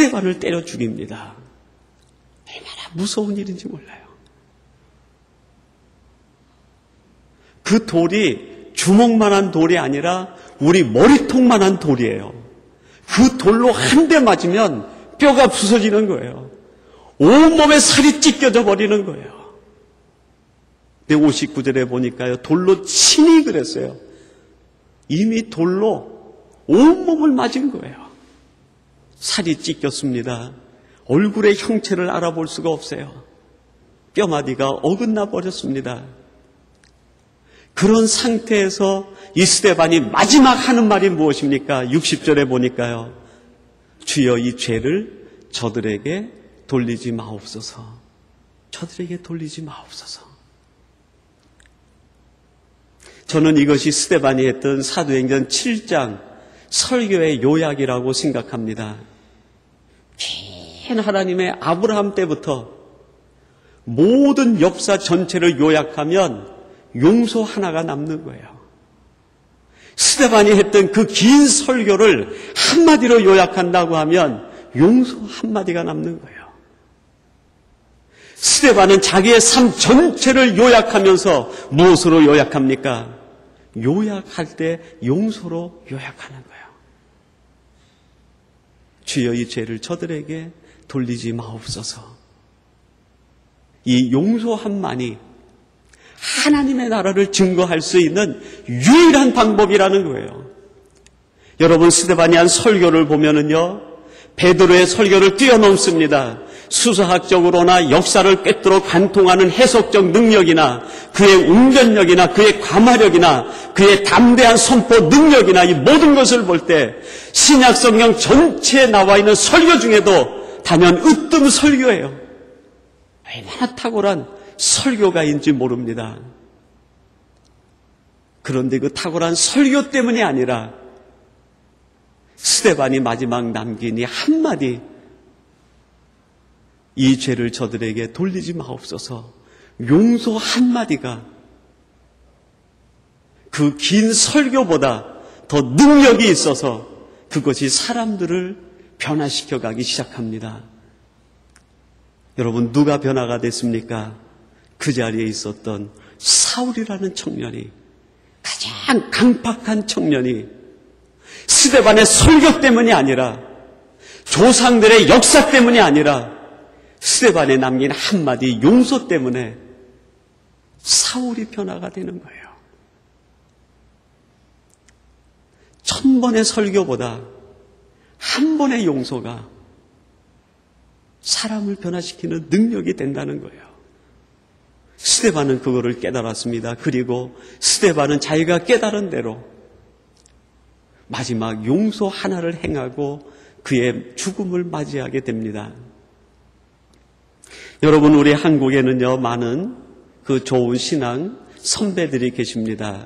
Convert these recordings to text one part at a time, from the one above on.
스데반을 때려 죽입니다. 얼마나 무서운 일인지 몰라요. 그 돌이 주먹만한 돌이 아니라 우리 머리통만한 돌이에요. 그 돌로 한 대 맞으면 뼈가 부서지는 거예요. 온몸에 살이 찢겨져 버리는 거예요. 근데 59절에 보니까요, 돌로 친히 그랬어요. 이미 돌로 온몸을 맞은 거예요. 살이 찢겼습니다. 얼굴의 형체를 알아볼 수가 없어요. 뼈마디가 어긋나 버렸습니다. 그런 상태에서 이 스데반이 마지막 하는 말이 무엇입니까? 60절에 보니까요, 주여 이 죄를 저들에게 돌리지 마옵소서. 저들에게 돌리지 마옵소서. 저는 이것이 스데반이 했던 사도행전 7장 설교의 요약이라고 생각합니다. 긴 하나님의 아브라함 때부터 모든 역사 전체를 요약하면 용서 하나가 남는 거예요. 스데반이 했던 그 긴 설교를 한마디로 요약한다고 하면 용서 한마디가 남는 거예요. 스데반은 자기의 삶 전체를 요약하면서 무엇으로 요약합니까? 요약할 때 용서로 요약하는 거예요. 주여 이 죄를 저들에게 돌리지 마옵소서. 이 용서함만이 하나님의 나라를 증거할 수 있는 유일한 방법이라는 거예요. 여러분, 스데반이 한 설교를 보면은요, 베드로의 설교를 뛰어넘습니다. 수사학적으로나 역사를 꿰뚫어 관통하는 해석적 능력이나 그의 웅변력이나 그의 감화력이나 그의 담대한 선포 능력이나 이 모든 것을 볼 때 신약성경 전체에 나와 있는 설교 중에도 단연 으뜸 설교예요. 얼마나 탁월한 설교가인지 모릅니다. 그런데 그 탁월한 설교 때문이 아니라 스데반이 마지막 남긴 이 한마디, 이 죄를 저들에게 돌리지 마옵소서, 용서 한마디가 그 긴 설교보다 더 능력이 있어서 그것이 사람들을 변화시켜 가기 시작합니다. 여러분, 누가 변화가 됐습니까? 그 자리에 있었던 사울이라는 청년이, 가장 강팍한 청년이 스데반의 설교 때문이 아니라, 조상들의 역사 때문이 아니라 스데반에 남긴 한마디 용서 때문에 사울이 변화가 되는 거예요. 1000번의 설교보다 한 번의 용서가 사람을 변화시키는 능력이 된다는 거예요. 스데반은 그거를 깨달았습니다. 그리고 스데반은 자기가 깨달은 대로 마지막 용서 하나를 행하고 그의 죽음을 맞이하게 됩니다. 여러분, 우리 한국에는요, 많은 그 좋은 신앙 선배들이 계십니다.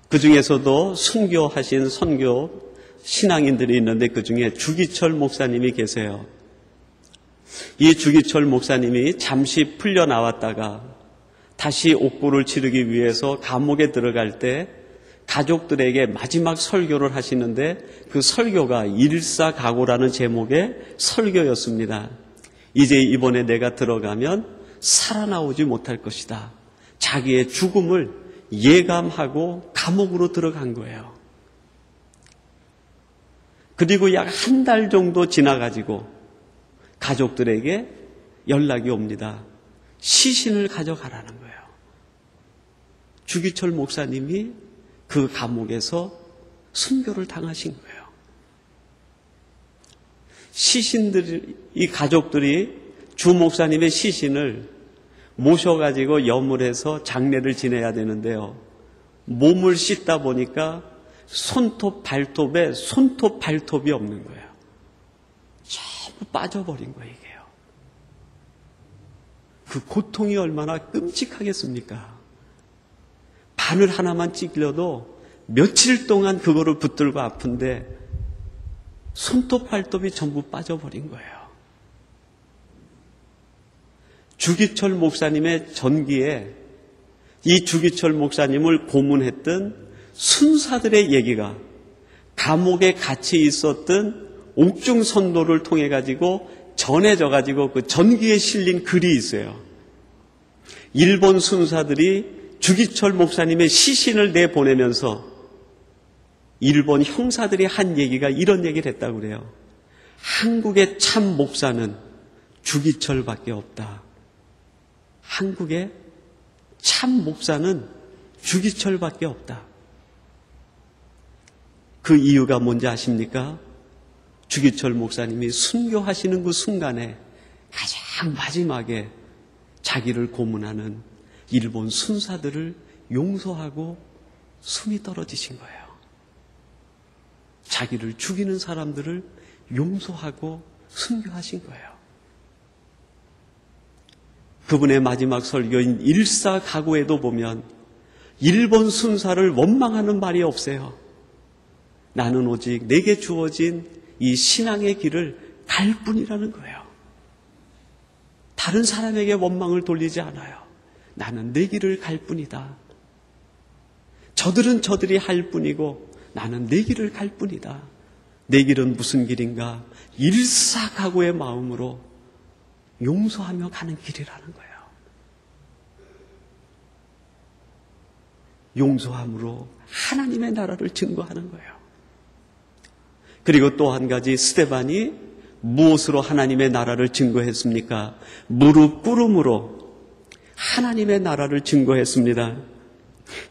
그 중에서도 순교하신 선교 신앙인들이 있는데 그 중에 주기철 목사님이 계세요. 이 주기철 목사님이 잠시 풀려 나왔다가 다시 옥고를 치르기 위해서 감옥에 들어갈 때 가족들에게 마지막 설교를 하시는데 그 설교가 일사각오라는 제목의 설교였습니다. 이제 이번에 내가 들어가면 살아나오지 못할 것이다. 자기의 죽음을 예감하고 감옥으로 들어간 거예요. 그리고 약 한 달 정도 지나가지고 가족들에게 연락이 옵니다. 시신을 가져가라는 거예요. 주기철 목사님이 그 감옥에서 순교를 당하신 거예요. 이 가족들이 주 목사님의 시신을 모셔가지고 염을 해서 장례를 지내야 되는데요. 몸을 씻다 보니까 손톱, 발톱에 손톱, 발톱이 없는 거예요. 전부 빠져버린 거예요, 이게요. 그 고통이 얼마나 끔찍하겠습니까? 바늘 하나만 찔려도 며칠 동안 그거를 붙들고 아픈데 손톱, 발톱이 전부 빠져버린 거예요. 주기철 목사님의 전기에 이 주기철 목사님을 고문했던 순사들의 얘기가 감옥에 같이 있었던 옥중 선로를 통해 가지고 전해져 가지고 그 전기에 실린 글이 있어요. 일본 순사들이 주기철 목사님의 시신을 내보내면서 일본 형사들이 한 얘기가 이런 얘기를 했다고 그래요. 한국의 참 목사는 주기철밖에 없다. 한국의 참 목사는 주기철밖에 없다. 그 이유가 뭔지 아십니까? 주기철 목사님이 순교하시는 그 순간에 가장 마지막에 자기를 고문하는 일본 순사들을 용서하고 숨이 떨어지신 거예요. 자기를 죽이는 사람들을 용서하고 순교하신 거예요. 그분의 마지막 설교인 일사가고에도 보면 일본 순사를 원망하는 말이 없어요. 나는 오직 내게 주어진 이 신앙의 길을 갈 뿐이라는 거예요. 다른 사람에게 원망을 돌리지 않아요. 나는 내 길을 갈 뿐이다. 저들은 저들이 할 뿐이고 나는 내 길을 갈 뿐이다. 내 길은 무슨 길인가? 일사각오의 마음으로 용서하며 가는 길이라는 거예요. 용서함으로 하나님의 나라를 증거하는 거예요. 그리고 또 한 가지, 스데반이 무엇으로 하나님의 나라를 증거했습니까? 무릎 꿇음으로 하나님의 나라를 증거했습니다.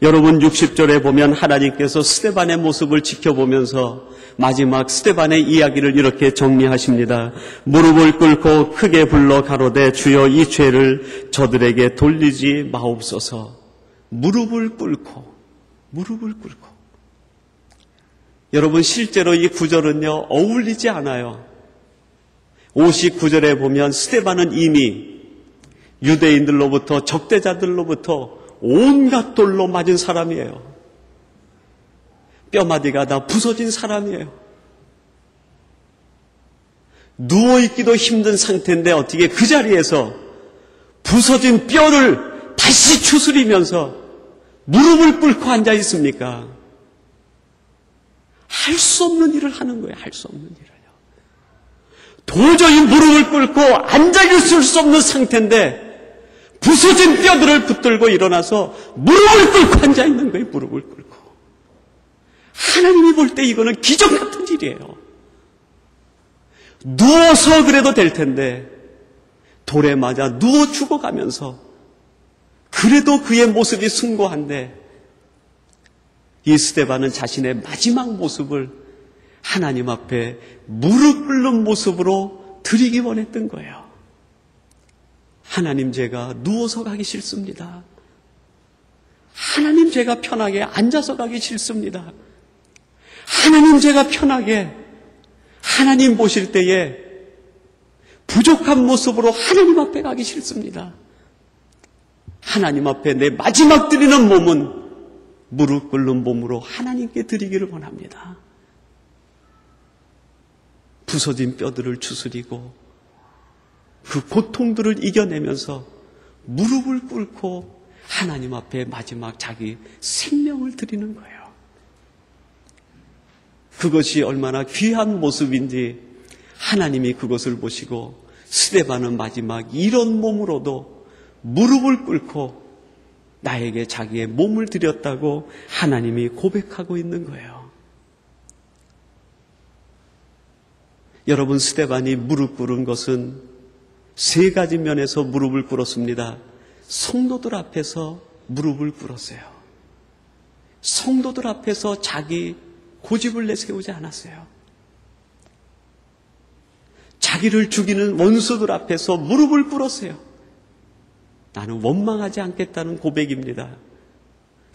여러분 60절에 보면 하나님께서 스데반의 모습을 지켜보면서 마지막 스데반의 이야기를 이렇게 정리하십니다. 무릎을 꿇고 크게 불러 가로되 주여 이 죄를 저들에게 돌리지 마옵소서. 무릎을 꿇고. 여러분 실제로 이 구절은요 어울리지 않아요. 59절에 보면 스데반은 이미 유대인들로부터 적대자들로부터 온갖 돌로 맞은 사람이에요. 뼈마디가 다 부서진 사람이에요. 누워있기도 힘든 상태인데 어떻게 그 자리에서 부서진 뼈를 다시 추스리면서 무릎을 꿇고 앉아 있습니까? 할 수 없는 일을 하는 거예요. 할 수 없는 일을요. 도저히 무릎을 꿇고 앉아 있을 수 없는 상태인데 부서진 뼈들을 붙들고 일어나서 무릎을 꿇고 앉아 있는 거예요. 무릎을 꿇고. 하나님이 볼 때 이거는 기적 같은 일이에요. 누워서 그래도 될 텐데 돌에 맞아 누워 죽어가면서 그래도 그의 모습이 숭고한데 이 스데반은 자신의 마지막 모습을 하나님 앞에 무릎 꿇는 모습으로 드리기 원했던 거예요. 하나님, 제가 누워서 가기 싫습니다. 하나님, 제가 편하게 앉아서 가기 싫습니다. 하나님, 제가 편하게 하나님 보실 때에 부족한 모습으로 하나님 앞에 가기 싫습니다. 하나님 앞에 내 마지막 드리는 몸은 무릎 꿇는 몸으로 하나님께 드리기를 원합니다. 부서진 뼈들을 추스리고 그 고통들을 이겨내면서 무릎을 꿇고 하나님 앞에 마지막 자기 생명을 드리는 거예요. 그것이 얼마나 귀한 모습인지 하나님이 그것을 보시고 스데반은 마지막 이런 몸으로도 무릎을 꿇고 나에게 자기의 몸을 드렸다고 하나님이 고백하고 있는 거예요. 여러분, 스데반이 무릎 꿇은 것은 세 가지 면에서 무릎을 꿇었습니다. 성도들 앞에서 무릎을 꿇었어요. 성도들 앞에서 자기 고집을 내세우지 않았어요. 자기를 죽이는 원수들 앞에서 무릎을 꿇었어요. 나는 원망하지 않겠다는 고백입니다.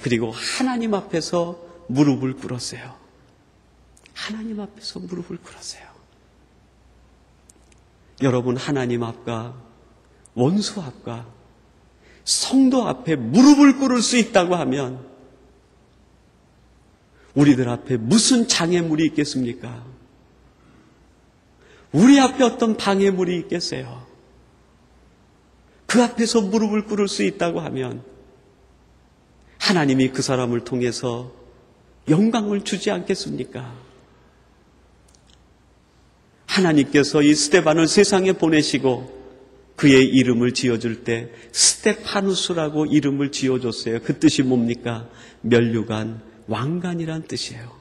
그리고 하나님 앞에서 무릎을 꿇었어요. 하나님 앞에서 무릎을 꿇었어요. 여러분, 하나님 앞과 원수 앞과 성도 앞에 무릎을 꿇을 수 있다고 하면 우리들 앞에 무슨 장애물이 있겠습니까? 우리 앞에 어떤 방해물이 있겠어요? 그 앞에서 무릎을 꿇을 수 있다고 하면 하나님이 그 사람을 통해서 영광을 주지 않겠습니까? 하나님께서 이 스데반을 세상에 보내시고 그의 이름을 지어줄 때 스테파누스라고 이름을 지어줬어요. 그 뜻이 뭡니까? 면류관, 왕관이란 뜻이에요.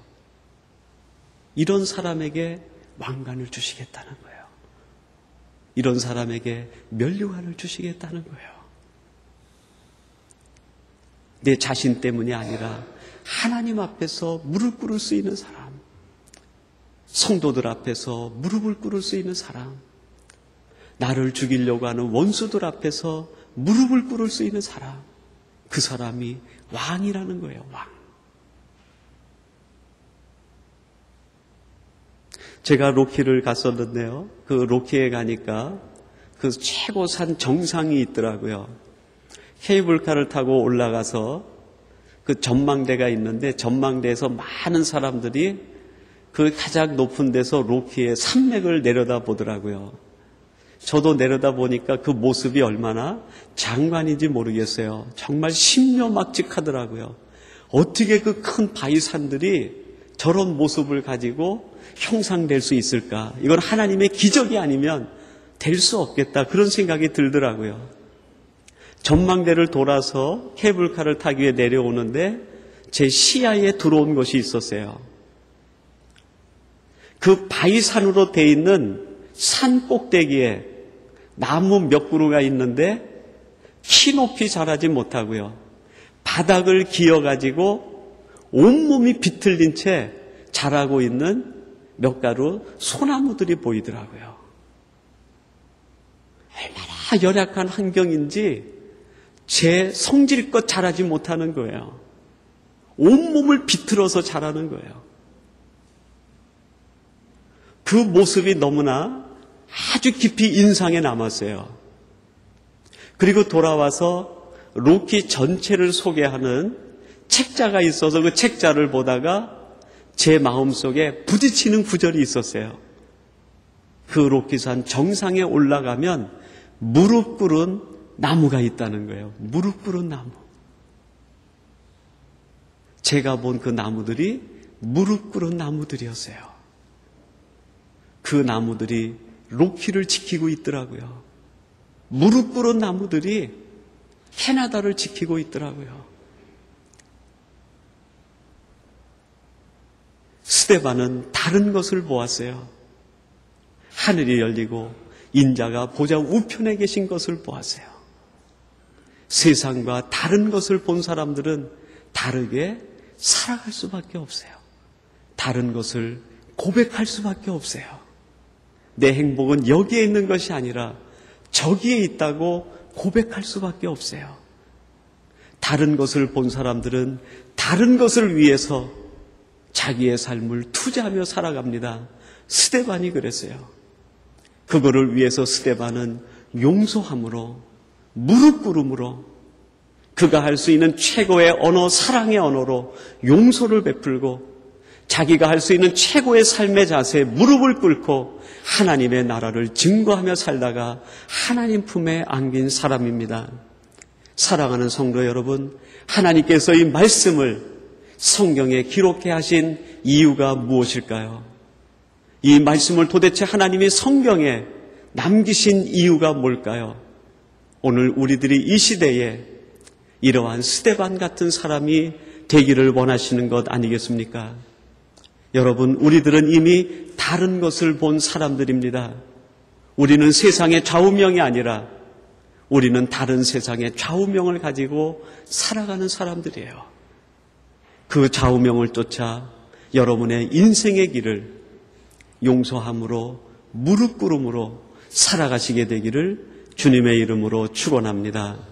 이런 사람에게 왕관을 주시겠다는 거예요. 이런 사람에게 면류관을 주시겠다는 거예요. 내 자신 때문이 아니라 하나님 앞에서 무릎 꿇을 수 있는 사람, 성도들 앞에서 무릎을 꿇을 수 있는 사람, 나를 죽이려고 하는 원수들 앞에서 무릎을 꿇을 수 있는 사람, 그 사람이 왕이라는 거예요. 왕. 제가 로키를 갔었는데요. 그 로키에 가니까 그 최고 산 정상이 있더라고요. 케이블카를 타고 올라가서 그 전망대가 있는데 전망대에서 많은 사람들이 그 가장 높은 데서 로키의 산맥을 내려다보더라고요. 저도 내려다보니까 그 모습이 얼마나 장관인지 모르겠어요. 정말 심려막직하더라고요. 어떻게 그 큰 바위산들이 저런 모습을 가지고 형상될 수 있을까? 이건 하나님의 기적이 아니면 될 수 없겠다. 그런 생각이 들더라고요. 전망대를 돌아서 케이블카를 타기 위해 내려오는데 제 시야에 들어온 것이 있었어요. 그 바위산으로 돼 있는 산 꼭대기에 나무 몇 그루가 있는데 키 높이 자라지 못하고요. 바닥을 기어가지고 온몸이 비틀린 채 자라고 있는 몇 가루 소나무들이 보이더라고요. 얼마나 열악한 환경인지 제 성질껏 자라지 못하는 거예요. 온몸을 비틀어서 자라는 거예요. 그 모습이 너무나 아주 깊이 인상에 남았어요. 그리고 돌아와서 로키 전체를 소개하는 책자가 있어서 그 책자를 보다가 제 마음속에 부딪히는 구절이 있었어요. 그 로키산 정상에 올라가면 무릎 꿇은 나무가 있다는 거예요. 무릎 꿇은 나무. 제가 본 그 나무들이 무릎 꿇은 나무들이었어요. 그 나무들이 로키를 지키고 있더라고요. 무릎 꿇은 나무들이 캐나다를 지키고 있더라고요. 스데반은 다른 것을 보았어요. 하늘이 열리고 인자가 보좌 우편에 계신 것을 보았어요. 세상과 다른 것을 본 사람들은 다르게 살아갈 수밖에 없어요. 다른 것을 고백할 수밖에 없어요. 내 행복은 여기에 있는 것이 아니라 저기에 있다고 고백할 수밖에 없어요. 다른 것을 본 사람들은 다른 것을 위해서 자기의 삶을 투자하며 살아갑니다. 스데반이 그랬어요. 그거를 위해서 스데반은 용서함으로, 무릎 꿇음으로, 그가 할 수 있는 최고의 언어, 사랑의 언어로 용서를 베풀고 자기가 할 수 있는 최고의 삶의 자세에 무릎을 꿇고 하나님의 나라를 증거하며 살다가 하나님 품에 안긴 사람입니다. 사랑하는 성도 여러분, 하나님께서 이 말씀을 성경에 기록해 하신 이유가 무엇일까요? 이 말씀을 도대체 하나님이 성경에 남기신 이유가 뭘까요? 오늘 우리들이 이 시대에 이러한 스데반 같은 사람이 되기를 원하시는 것 아니겠습니까? 여러분, 우리들은 이미 다른 것을 본 사람들입니다. 우리는 세상의 좌우명이 아니라 우리는 다른 세상의 좌우명을 가지고 살아가는 사람들이에요. 그 좌우명을 쫓아 여러분의 인생의 길을 용서함으로, 무릎 꿇음으로 살아가시게 되기를 주님의 이름으로 축원합니다.